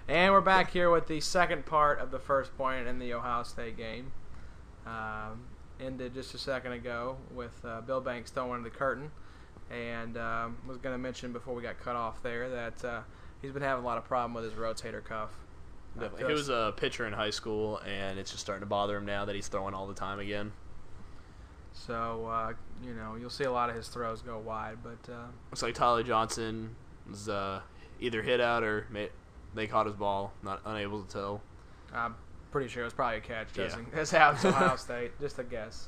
And we're back here with the second part of the first point in the Ohio State game. Ended just a second ago with Bill Banks throwing the curtain. And was going to mention before we got cut off there that he's been having a lot of problem with his rotator cuff. Definitely. He was a pitcher in high school, and it's just starting to bother him now that he's throwing all the time again. So, you'll see a lot of his throws go wide. But looks like Tyler Johnson was either hit out or they caught his ball, unable to tell. I'm pretty sure it was probably a catch. Yeah. That's how it's Ohio State. Just a guess.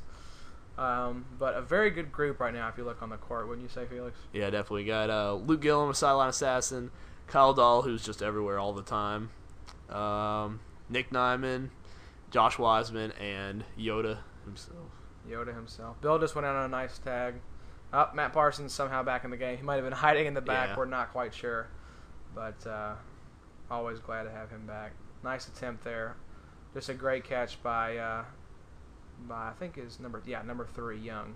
But a very good group right now if you look on the court, wouldn't you say, Felix? Yeah, definitely. Got Luke Gillum, a sideline assassin, Kyle Dahl, who's just everywhere all the time, Nick Nyman, Josh Wiseman, and Yoda himself. Bill just went out on a nice tag. Matt Parsons somehow back in the game. He might have been hiding in the back. Yeah. We're not quite sure. But always glad to have him back. Nice attempt there. Just a great catch by I think is number 3, Young,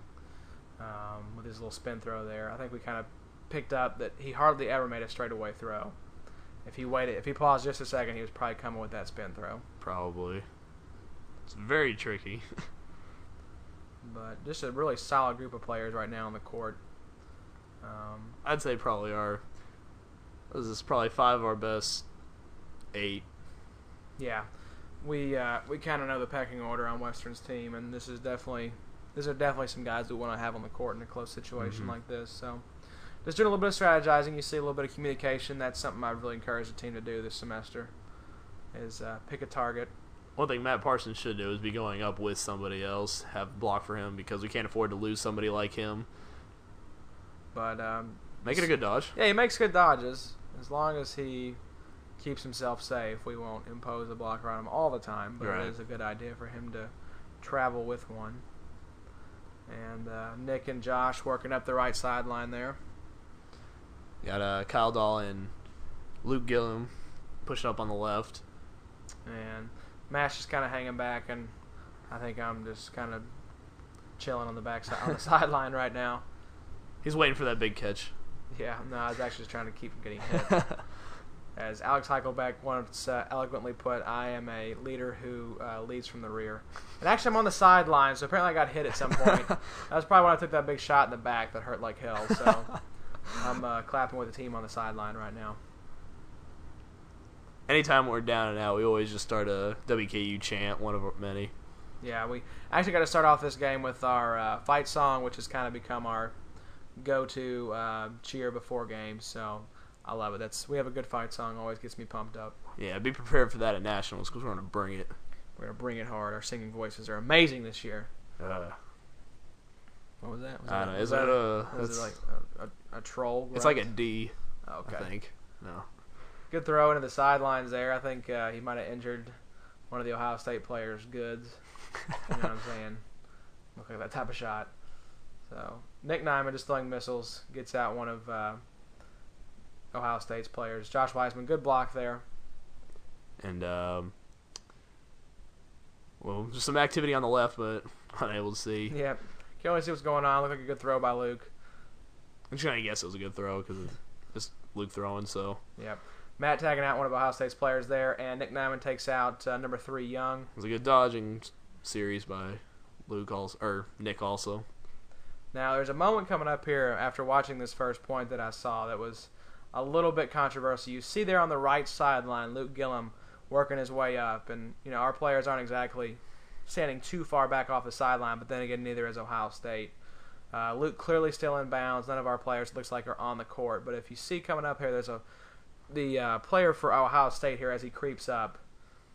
with his little spin throw there. I think we kind of picked up that he hardly ever made a straightaway throw. If he paused just a second, he was probably coming with that spin throw. Probably. It's very tricky. But just a really solid group of players right now on the court. I'd say this is probably 5 of our best 8. Yeah, we kind of know the pecking order on Western's team, and these are definitely some guys we want to have on the court in a close situation like this. So, just doing a little bit of strategizing. You see a little bit of communication. That's something I really encourage the team to do this semester. Is pick a target. One thing Matt Parsons should do is be going up with somebody else, have block for him, because we can't afford to lose somebody like him. But make it a good dodge. Yeah, he makes good dodges. As long as he keeps himself safe, we won't impose a blocker on him all the time. But Right. It is a good idea for him to travel with one. And Nick and Josh working up the right sideline there. Got Kyle Dahl and Luke Gillum pushing up on the left. And Matt's just kind of hanging back, and I think I'm just kind of chilling on the backside on the sideline right now. He's waiting for that big catch. Yeah, no, I was actually just trying to keep him getting hit. As Alex Heichelbeck once eloquently put, I am a leader who leads from the rear. And actually, I'm on the sideline, so apparently I got hit at some point. That was probably when I took that big shot in the back that hurt like hell. So I'm clapping with the team on the sideline right now. Anytime we're down and out, we always just start a WKU chant, one of many. Yeah, we actually got to start off this game with our fight song, which has kind of become our go-to cheer before games. So I love it. We have a good fight song. Always gets me pumped up. Yeah, be prepared for that at Nationals because we're going to bring it. We're going to bring it hard. Our singing voices are amazing this year. What was that? I don't know. Was it like a troll? It's like a D, Okay. I think. No. Good throw into the sidelines there. I think he might have injured one of the Ohio State players' goods. You know what I'm saying? Look like that type of shot. So Nick Nyman just throwing missiles, gets out one of Ohio State's players. Josh Wiseman, good block there. And, just some activity on the left, but unable to see. Yeah, can only see what's going on. Looked like a good throw by Luke. I'm just going to guess it was a good throw because it's just Luke throwing, so. Yep. Matt tagging out one of Ohio State's players there, and Nick Nyman takes out number 3, Young. It was a good dodging series by Nick also. Now, there's a moment coming up here after watching this first point that I saw that was a little bit controversial. You see there on the right sideline, Luke Gillum working his way up, and our players aren't exactly standing too far back off the sideline, but then again, neither is Ohio State. Luke clearly still in bounds. None of our players looks like are on the court, but if you see coming up here, there's the player for Ohio State here as he creeps up,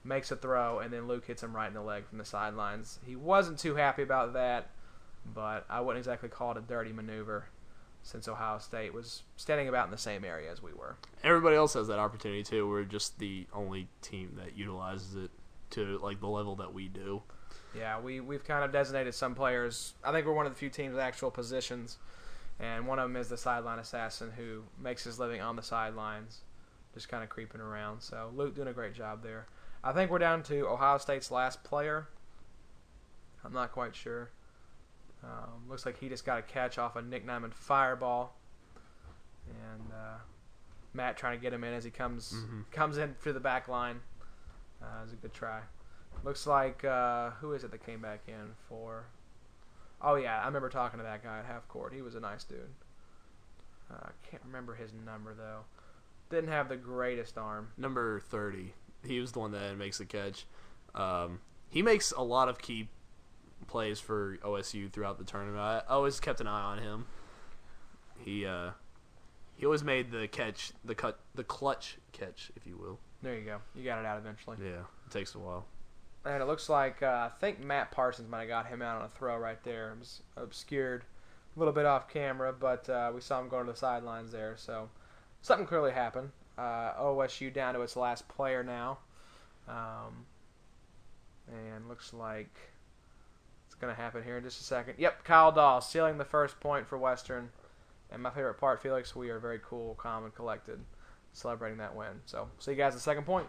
makes a throw, and then Luke hits him right in the leg from the sidelines. He wasn't too happy about that, but I wouldn't exactly call it a dirty maneuver since Ohio State was standing about in the same area as we were. Everybody else has that opportunity too. We're just the only team that utilizes it to like the level that we do. Yeah, we've kind of designated some players. I think we're one of the few teams with actual positions, and one of them is the sideline assassin who makes his living on the sidelines, just kind of creeping around. So Luke doing a great job there. I think we're down to Ohio State's last player. I'm not quite sure. Looks like he just got a catch off a Nick Nyman fireball. And Matt trying to get him in as he comes in through the back line. It was a good try. Looks like, who is it that came back in for? Oh, yeah, I remember talking to that guy at half court. He was a nice dude. I can't remember his number, though. Didn't have the greatest arm. Number 30. He was the one that makes the catch. He makes a lot of key plays for OSU throughout the tournament. I always kept an eye on him. He always made the catch, the clutch catch, if you will. There you go. You got it out eventually. Yeah, it takes a while. And it looks like, I think Matt Parsons might have got him out on a throw right there. It was obscured a little bit off camera, but we saw him going to the sidelines there. So something clearly happened. OSU down to its last player now. And looks like it's going to happen here in just a second. Yep, Kyle Dahl sealing the first point for Western. And my favorite part, Felix, we are very cool, calm, and collected celebrating that win. So see you guys in the second point.